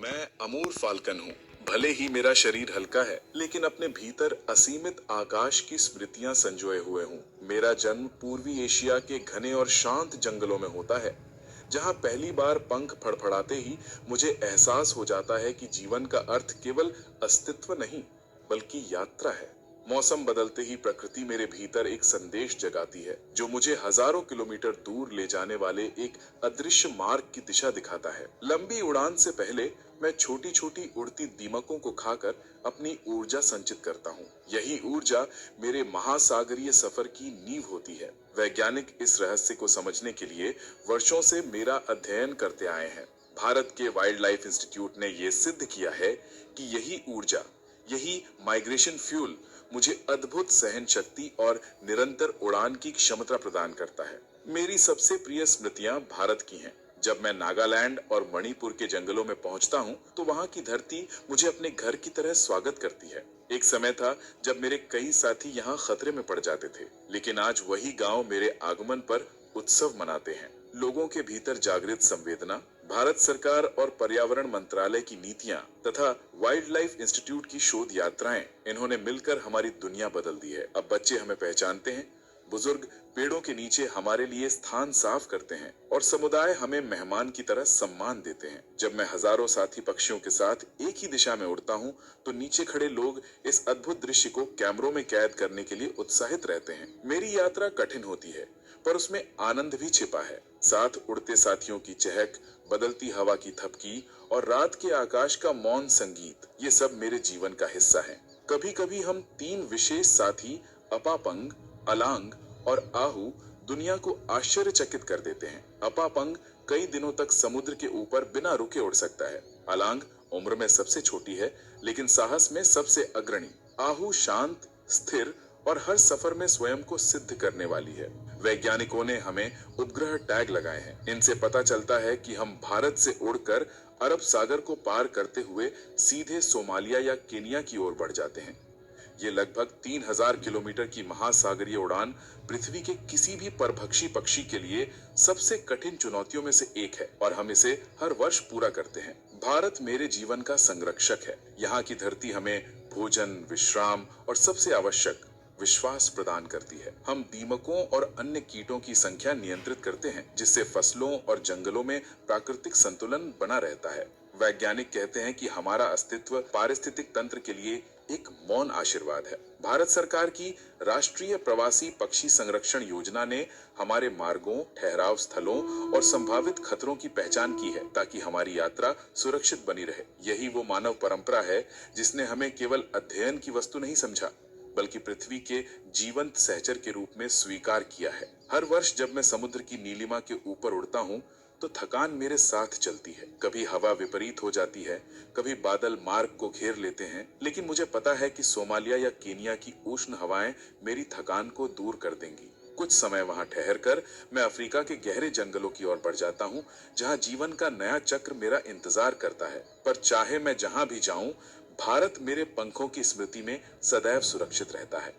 मैं अमूर फाल्कन हूँ। भले ही मेरा शरीर हल्का है, लेकिन अपने भीतर असीमित आकाश की स्मृतियां संजोए हुए हूँ। मेरा जन्म पूर्वी एशिया के घने और शांत जंगलों में होता है, जहाँ पहली बार पंख फड़फड़ाते ही मुझे एहसास हो जाता है कि जीवन का अर्थ केवल अस्तित्व नहीं, बल्कि यात्रा है। मौसम बदलते ही प्रकृति मेरे भीतर एक संदेश जगाती है, जो मुझे हजारों किलोमीटर दूर ले जाने वाले एक अदृश्य मार्ग की दिशा दिखाता है। लंबी उड़ान से पहले मैं छोटी छोटी उड़ती दीमकों को खाकर अपनी ऊर्जा संचित करता हूँ। यही ऊर्जा मेरे महासागरीय सफर की नींव होती है। वैज्ञानिक इस रहस्य को समझने के लिए वर्षों से मेरा अध्ययन करते आए हैं। भारत के वाइल्ड लाइफ इंस्टीट्यूट ने यह सिद्ध किया है कि यही ऊर्जा, यही माइग्रेशन फ्यूल मुझे अद्भुत सहन शक्ति और निरंतर उड़ान की क्षमता प्रदान करता है। मेरी सबसे प्रिय स्मृतियां भारत की हैं। जब मैं नागालैंड और मणिपुर के जंगलों में पहुंचता हूं, तो वहां की धरती मुझे अपने घर की तरह स्वागत करती है। एक समय था जब मेरे कई साथी यहाँ खतरे में पड़ जाते थे, लेकिन आज वही गांव मेरे आगमन पर उत्सव मनाते हैं। लोगों के भीतर जागृत संवेदना, भारत सरकार और पर्यावरण मंत्रालय की नीतियां तथा वाइल्ड लाइफ इंस्टीट्यूट की शोध यात्राएं, इन्होंने मिलकर हमारी दुनिया बदल दी है। अब बच्चे हमें पहचानते हैं, बुजुर्ग पेड़ों के नीचे हमारे लिए स्थान साफ करते हैं और समुदाय हमें मेहमान की तरह सम्मान देते हैं। जब मैं हजारों साथी पक्षियों के साथ एक ही दिशा में उड़ता हूँ, तो नीचे खड़े लोग इस अद्भुत दृश्य को कैमरों में कैद करने के लिए उत्साहित रहते हैं। मेरी यात्रा कठिन होती है, पर उसमें आनंद भी छिपा है। साथ उड़ते साथियों की चहक, बदलती हवा की थपकी और रात के आकाश का मौन संगीत, ये सब मेरे जीवन का हिस्सा है। कभी कभी हम तीन विशेष साथी अपापंग, अलांग और आहू दुनिया को आश्चर्यचकित कर देते हैं। अपापंग कई दिनों तक समुद्र के ऊपर बिना रुके उड़ सकता है। अलांग उम्र में सबसे छोटी है, लेकिन साहस में सबसे अग्रणी। आहू शांत, स्थिर और हर सफर में स्वयं को सिद्ध करने वाली है। वैज्ञानिकों ने हमें उपग्रह टैग लगाए हैं। इनसे पता चलता है कि हम भारत से उड़कर अरब सागर को पार करते हुए सीधे सोमालिया या केनिया की ओर बढ़ जाते हैं। ये लगभग 3000 किलोमीटर की महासागरीय उड़ान पृथ्वी के किसी भी परभक्षी पक्षी के लिए सबसे कठिन चुनौतियों में से एक है, और हम इसे हर वर्ष पूरा करते हैं। भारत मेरे जीवन का संरक्षक है। यहाँ की धरती हमें भोजन, विश्राम और सबसे आवश्यक विश्वास प्रदान करती है। हम दीमकों और अन्य कीटों की संख्या नियंत्रित करते हैं, जिससे फसलों और जंगलों में प्राकृतिक संतुलन बना रहता है। वैज्ञानिक कहते हैं कि हमारा अस्तित्व पारिस्थितिक तंत्र के लिए एक मौन आशीर्वाद है। भारत सरकार की राष्ट्रीय प्रवासी पक्षी संरक्षण योजना ने हमारे मार्गों, ठहराव स्थलों और संभावित खतरों की पहचान की है, ताकि हमारी यात्रा सुरक्षित बनी रहे। यही वो मानव परंपरा है जिसने हमें केवल अध्ययन की वस्तु नहीं समझा, बल्कि पृथ्वी के जीवंत सहचर के रूप में स्वीकार किया है। हर वर्ष जब मैं समुद्र की नीलिमा के ऊपर उड़ता हूँ, तो थकान मेरे साथ चलती है। कभी हवा विपरीत हो जाती है, कभी बादल मार्ग को घेर लेते हैं, लेकिन मुझे पता है कि सोमालिया या केनिया की उष्ण हवाएं मेरी थकान को दूर कर देंगी। कुछ समय वहां ठहर कर मैं अफ्रीका के गहरे जंगलों की ओर बढ़ जाता हूँ, जहाँ जीवन का नया चक्र मेरा इंतजार करता है। पर चाहे मैं जहां भी जाऊं, भारत मेरे पंखों की स्मृति में सदैव सुरक्षित रहता है।